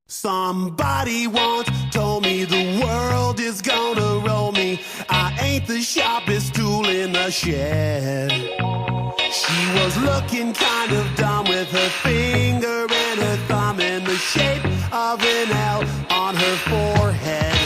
Somebody once told me the world is gonna roll me. I ain't the sharpest tool in the shed. She was looking kind of dumb with her finger and her thumb in the shape of an L on her forehead.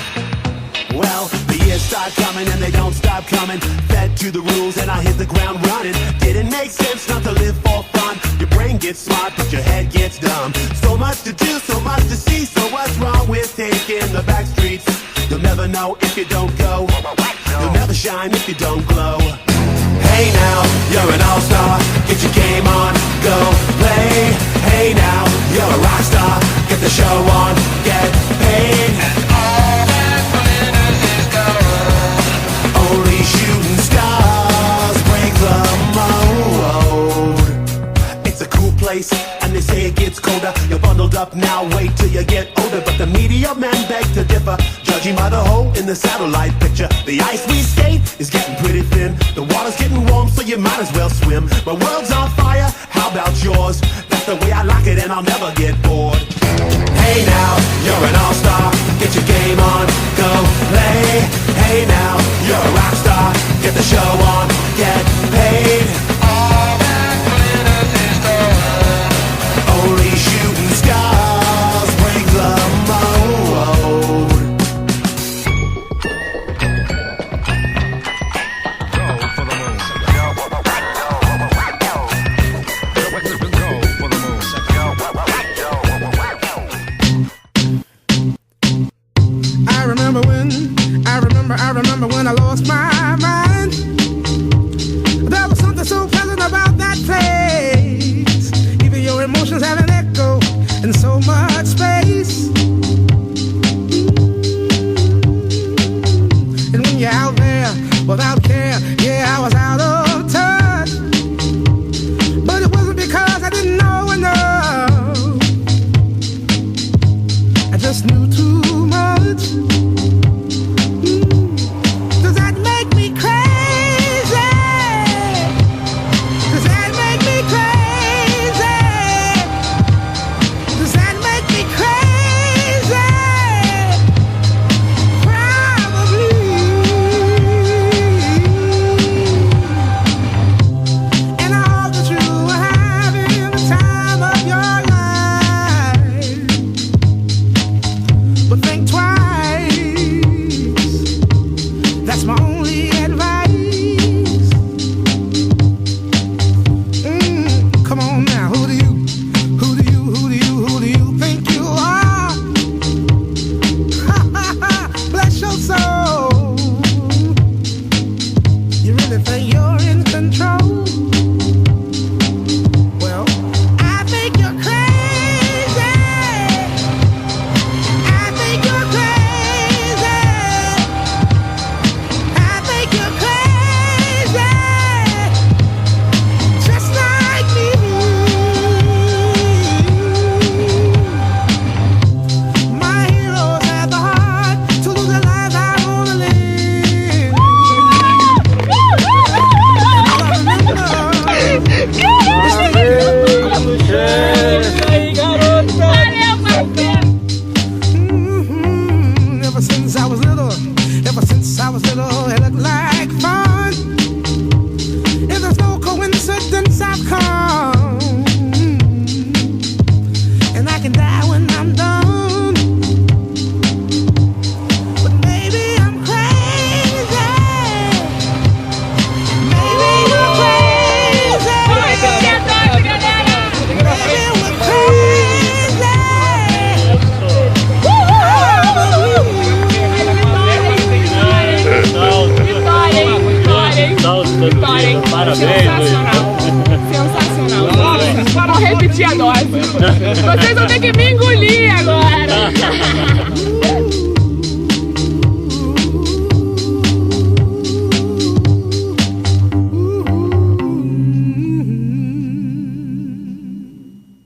Well, the years start coming and they don't stop coming. Fed to the rules and I hit the ground running. Didn't make sense not to live for fun. Your brain gets smart but your head gets dumb. So much to do, so much to see. So what's wrong with taking the back streets? You'll never know if you don't go. You'll never shine if you don't glow. Hey now, you're an all-star. Get your game on, go play. Hey now, you're a rock star. Get the show on, get paid. Only shooting stars break the mold. It's a cool place, and they say it gets colder. You're bundled up now, wait till you get older. But the media men beg to differ, judging by the hole in the satellite picture. The ice we skate is getting pretty thin. The water's getting warm, so you might as well swim. My world's on fire, how about yours? That's the way I like it, and I'll never get bored. Hey now, you're an all-star. Get your game on, go play. Hey now, you're a rock star. Get the show on, get paid. All that glitters is gold. Only shooting stars break the mold. Go for the moon. Go for the moon. I remember when I lost my mind. There was something so pleasant about that place. Even your emotions have an echo in so much space. And when you're out there without care, yeah, I was out of touch. But it wasn't because I didn't know enough. I just knew too much. Vamos repetir a dose. Vocês vão ter que me engolir agora.